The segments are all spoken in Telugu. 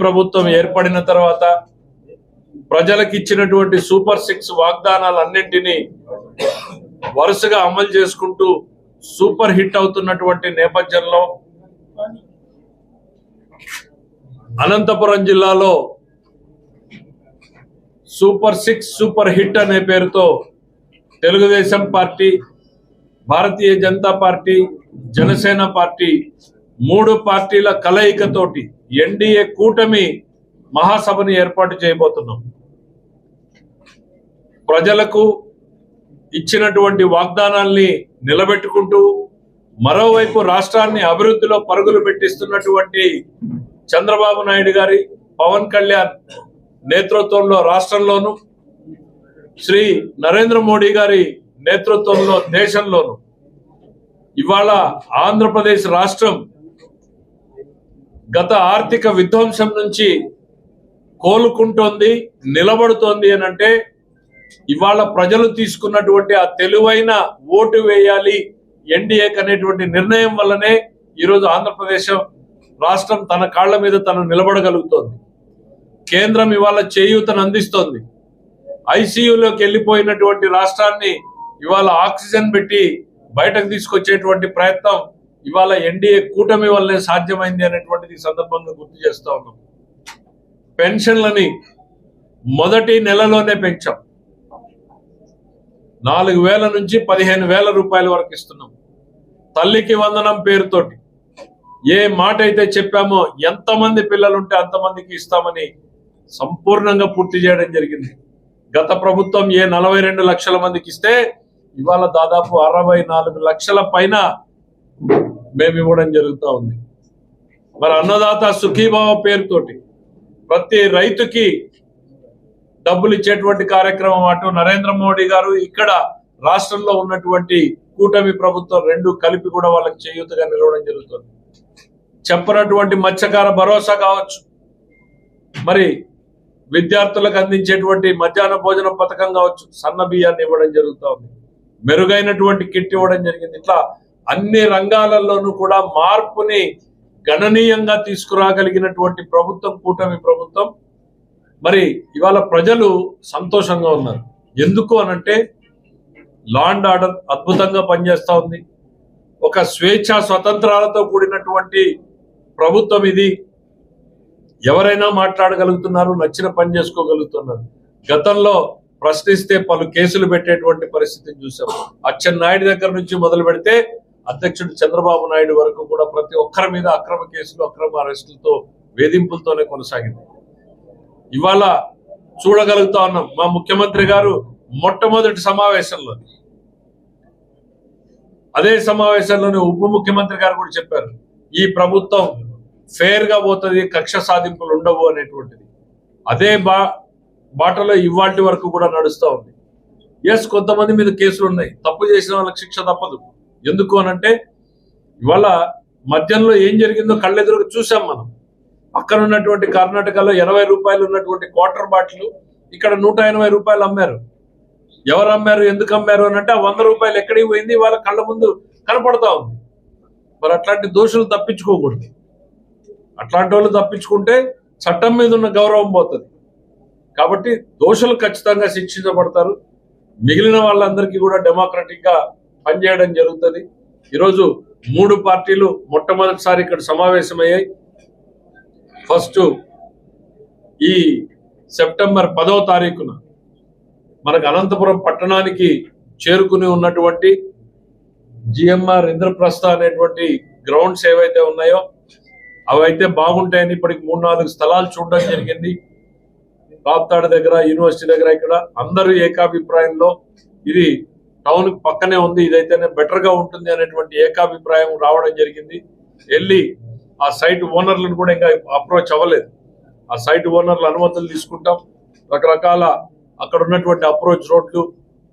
ప్రభుత్వం ఏర్పడిన తర్వాత ప్రజలకు ఇచ్చినటువంటి సూపర్ 6 వాగ్దానాలన్నింటినీ వరుసగా అమలు చేసుకుంటూ సూపర్ హిట్ అవుతున్నటువంటి నేపథ్యంలో అనంతపురం జిల్లాలో సూపర్ 6 సూపర్ హిట్ అనే పేరుతో Telugu Desam party, Bharatiya Janata party, Janasena party 3 పార్టీల కలయికతోటి ఎన్డీఏ కూటమి మహాసభని ఏర్పాటు చేయబోతున్నాం. ప్రజలకు ఇచ్చినటువంటి వాగ్దానాల్ని నిలబెట్టుకుంటూ మరోవైపు రాష్ట్రాన్ని అభివృద్ధిలో పరుగులు పెట్టిస్తున్నటువంటి చంద్రబాబు నాయుడు గారి, పవన్ కళ్యాణ్ నేతృత్వంలో రాష్ట్రంలోను, శ్రీ నరేంద్ర మోడీ గారి నేతృత్వంలో దేశంలోను ఇవాళ ఆంధ్రప్రదేశ్ రాష్ట్రం గత ఆర్థిక విధ్వంసం నుంచి కోలుకుంటోంది, నిలబడుతోంది అని అంటే ఇవాళ ప్రజలు తీసుకున్నటువంటి ఆ తెలివైన ఓటు వేయాలి ఎన్డీఏకి అనేటువంటి నిర్ణయం వల్లనే ఈరోజు ఆంధ్రప్రదేశ్ రాష్ట్రం తన కాళ్ల మీద తను నిలబడగలుగుతోంది. కేంద్రం ఇవాళ చేయూతను అందిస్తోంది. ఐసీయూలోకి వెళ్ళిపోయినటువంటి రాష్ట్రాన్ని ఇవాళ ఆక్సిజన్ పెట్టి బయటకు తీసుకొచ్చేటువంటి ప్రయత్నం ఇవాళ ఎన్డీఏ కూటమి వల్లనే సాధ్యమైంది అనేటువంటిది సందర్భంగా గుర్తు చేస్తా ఉన్నాం. పెన్షన్లని మొదటి నెలలోనే పెంచాం. 4,000 నుంచి 15,000 రూపాయల వరకు ఇస్తున్నాం. తల్లికి వందనం పేరుతోటి ఏ మాట అయితే చెప్పామో, ఎంతమంది పిల్లలుంటే అంతమందికి ఇస్తామని సంపూర్ణంగా పూర్తి చేయడం జరిగింది. గత ప్రభుత్వం 42 లక్షల మందికి ఇస్తే ఇవాళ దాదాపు 64 లక్షల పైన మేము ఇవ్వడం జరుగుతూ ఉంది. మరి అన్నదాత సుఖీభావ పేరుతోటి ప్రతి రైతుకి డబ్బులు ఇచ్చేటువంటి కార్యక్రమం అటు నరేంద్ర మోడీ గారు, ఇక్కడ రాష్ట్రంలో ఉన్నటువంటి కూటమి ప్రభుత్వం 2 కలిపి కూడా వాళ్ళకి చేయూతగా నిలవడం జరుగుతుంది. చెప్పనటువంటి మత్స్యకార భరోసా కావచ్చు, మరి విద్యార్థులకు అందించేటువంటి మధ్యాహ్న భోజన పథకం కావచ్చు, సన్న బియ్యాన్ని ఇవ్వడం జరుగుతూ ఉంది, మెరుగైనటువంటి కిట్ ఇవ్వడం జరిగింది. ఇట్లా అన్ని రంగాలలోనూ కూడా మార్పుని గణనీయంగా తీసుకురాగలిగినటువంటి ప్రభుత్వం కూటమి ప్రభుత్వం. మరి ఇవాళ ప్రజలు సంతోషంగా ఉన్నారు. ఎందుకు అనంటే లా అండ్ ఆర్డర్ అద్భుతంగా పనిచేస్తూ ఉంది. ఒక స్వేచ్ఛా స్వతంత్రాలతో కూడినటువంటి ప్రభుత్వం ఇది. ఎవరైనా మాట్లాడగలుగుతున్నారు, నచ్చిన పని చేసుకోగలుగుతున్నారు. గతంలో ప్రశ్నిస్తే పలు కేసులు పెట్టేటువంటి పరిస్థితిని చూసాం. అచ్చెన్నాయుడు దగ్గర నుంచి మొదలు పెడితే అధ్యక్షుడు చంద్రబాబు నాయుడు వరకు కూడా ప్రతి ఒక్కరి మీద అక్రమ కేసులు, అక్రమ అరెస్టులతో, వేధింపులతోనే కొనసాగింది. ఇవాళ చూడగలుగుతా ఉన్నాం. మా ముఖ్యమంత్రి గారు మొట్టమొదటి సమావేశంలో, అదే సమావేశంలోనే ఉప ముఖ్యమంత్రి గారు కూడా చెప్పారు, ఈ ప్రభుత్వం ఫెయిర్ గా పోతుంది, కక్ష సాధింపులు ఉండవు అనేటువంటిది. అదే బాటలో ఇవాల్టి వరకు కూడా నడుస్తూ ఉంది. ఎస్, కొంతమంది మీద కేసులు ఉన్నాయి, తప్పు చేసిన వాళ్ళకి శిక్ష తప్పదు. ఎందుకు అనంటే ఇవాళ మద్యంలో ఏం జరిగిందో కళ్ళెదురుగా చూసాం మనం. పక్కన ఉన్నటువంటి కర్ణాటకలో 80 రూపాయలు ఉన్నటువంటి క్వార్టర్ బాటిల్ ఇక్కడ 180 రూపాయలు అమ్మారు. ఎవరు అమ్మారు, ఎందుకు అమ్మారు అని అంటే ఆ 100 రూపాయలు ఎక్కడికి పోయింది వాళ్ళ కళ్ళ ముందు కనపడతా ఉంది. మరి అట్లాంటి దోషులు తప్పించుకోకూడదు. అట్లాంటి వాళ్ళు తప్పించుకుంటే చట్టం మీద ఉన్న గౌరవం పోతుంది. కాబట్టి దోషులు ఖచ్చితంగా శిక్షించబడతారు. మిగిలిన వాళ్ళందరికీ కూడా డెమోక్రటిక్ గా పనిచేయడం జరుగుతుంది. ఈరోజు 3 పార్టీలు మొట్టమొదటిసారి ఇక్కడ సమావేశమయ్యాయి. ఫస్ట్ ఈ సెప్టెంబర్ 10వ తారీఖున మనకు అనంతపురం పట్టణానికి చేరుకుని ఉన్నటువంటి జిఎంఆర్ ఇంద్రప్రస్థ అనేటువంటి గ్రౌండ్స్ ఏవైతే ఉన్నాయో అవైతే బాగుంటాయని ఇప్పటికి 3-4 స్థలాలు చూడడం జరిగింది. రాప్తాడు దగ్గర, యూనివర్సిటీ దగ్గర, ఇక్కడ అందరూ ఏకాభిప్రాయంలో ఇది టౌన్ పక్కనే ఉంది, ఇదైతేనే బెటర్ గా ఉంటుంది అనేటువంటి ఏకాభిప్రాయం రావడం జరిగింది. వెళ్ళి ఆ సైట్ ఓనర్లను కూడా ఇంకా అప్రోచ్ అవ్వలేదు. ఆ సైట్ ఓనర్ల అనుమతులు తీసుకుంటాం. రకరకాల అక్కడ ఉన్నటువంటి అప్రోచ్ రోడ్లు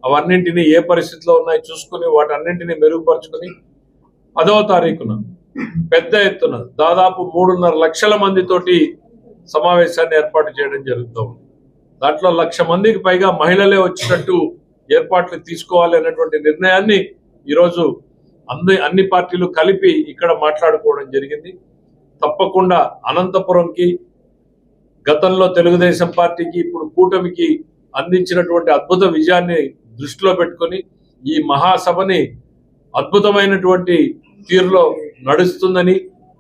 అవన్నింటినీ ఏ పరిస్థితిలో ఉన్నాయి చూసుకుని వాటన్నింటినీ మెరుగుపరుచుకుని 10వ తారీఖున పెద్ద ఎత్తున దాదాపు 3.5 లక్షల మందితోటి సమావేశాన్ని ఏర్పాటు చేయడం జరుగుతుంది. దాంట్లో 1,00,000 మందికి పైగా మహిళలే వచ్చినట్టు ఏర్పాట్లు తీసుకోవాలి అనేటువంటి నిర్ణయాన్ని ఈరోజు అన్ని పార్టీలు కలిపి ఇక్కడ మాట్లాడుకోవడం జరిగింది. తప్పకుండా అనంతపురంకి గతంలో తెలుగుదేశం పార్టీకి ఇప్పుడు కూటమికి అందించినటువంటి అద్భుత విజయాన్ని దృష్టిలో పెట్టుకొని ఈ మహాసభని అద్భుతమైనటువంటి తీరులో నడుస్తుందని,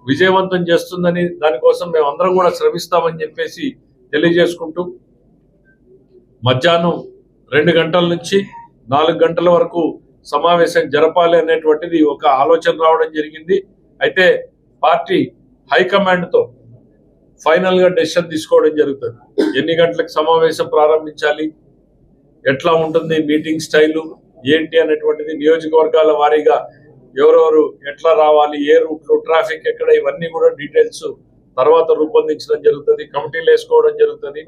విజయవంతం చేస్తుందని, దానికోసం మేము అందరం కూడా శ్రమిస్తామని చెప్పేసి తెలియజేసుకుంటూ మధ్యాహ్నం 2 గంటల నుంచి 4 గంటల వరకు సమావేశం జరపాలి అనేటువంటిది ఒక ఆలోచన రావడం జరిగింది. అయితే పార్టీ హైకమాండ్తో ఫైనల్ గా డెసిషన్ తీసుకోవడం జరుగుతుంది. ఎన్ని గంటలకు సమావేశం ప్రారంభించాలి, ఎట్లా ఉంటుంది మీటింగ్ స్టైలు ఏంటి అనేటువంటిది, నియోజకవర్గాల వారీగా ఎవరెవరు ఎట్లా రావాలి, ఏ రూట్లో ట్రాఫిక్ ఎక్కడ, ఇవన్నీ కూడా డీటెయిల్స్ తర్వాత రూపొందించడం జరుగుతుంది. కమిటీలు వేసుకోవడం జరుగుతుంది.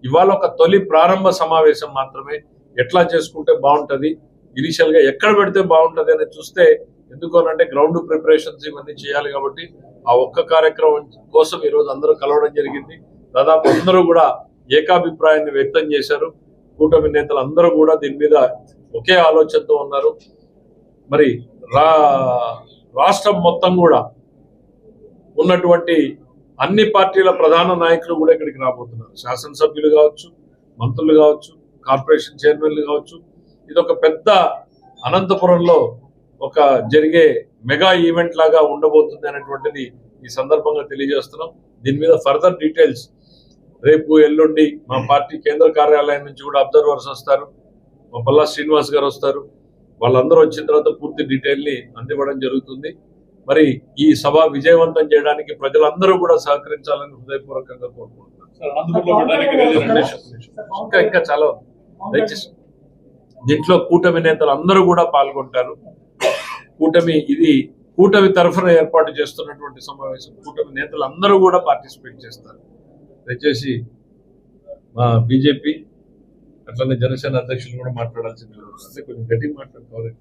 ఇవాళ ఒక తొలి ప్రారంభ సమావేశం మాత్రమే. ఎట్లా చేసుకుంటే బాగుంటుంది, ఇనిషియల్ గా ఎక్కడ పెడితే బాగుంటుంది అని చూస్తే, ఎందుకనంటే గ్రౌండ్ ప్రిపరేషన్స్ ఇవన్నీ చేయాలి కాబట్టి ఆ ఒక్క కార్యక్రమం కోసం ఈరోజు అందరూ కలవడం జరిగింది. దాదాపు అందరూ కూడా ఏకాభిప్రాయాన్ని వ్యక్తం చేశారు. కూటమి నేతలు అందరూ కూడా దీని మీద ఒకే ఆలోచనతో ఉన్నారు. మరి రాష్ట్రం మొత్తం కూడా ఉన్నటువంటి అన్ని పార్టీల ప్రధాన నాయకులు కూడా ఇక్కడికి రాబోతున్నారు. శాసనసభ్యులు కావచ్చు, మంత్రులు కావచ్చు, కార్పొరేషన్ చైర్మన్లు కావచ్చు. ఇది ఒక పెద్ద అనంతపురంలో ఒక జరిగే మెగా ఈవెంట్ లాగా ఉండబోతుంది అనేటువంటిది ఈ సందర్భంగా తెలియజేస్తున్నాం. దీని మీద ఫర్దర్ డీటెయిల్స్ రేపు ఎల్లుండి మా పార్టీ కేంద్ర కార్యాలయం నుంచి కూడా అబ్జర్వర్స్ వస్తారు, మా పల్లా శ్రీనివాస్ గారు వస్తారు. వాళ్ళందరూ వచ్చిన తర్వాత పూర్తి డీటెయిల్ ని అందివ్వడం జరుగుతుంది. మరి ఈ సభ విజయవంతం చేయడానికి ప్రజలందరూ కూడా సహకరించాలని హృదయపూర్వకంగా కోరుకుంటున్నాను. ఇంకా చాలా దయచేసి దీంట్లో కూటమి నేతలు అందరూ కూడా పాల్గొంటారు. కూటమి తరఫున ఏర్పాటు చేస్తున్నటువంటి సమావేశం. కూటమి నేతలు అందరూ కూడా పార్టిసిపేట్ చేస్తారు. దయచేసి మా బీజేపీ అట్లనే జనసేన అధ్యక్షులు కూడా మాట్లాడాల్సింది. కొంచెం గట్టిగా మాట్లాడుకోవాలి.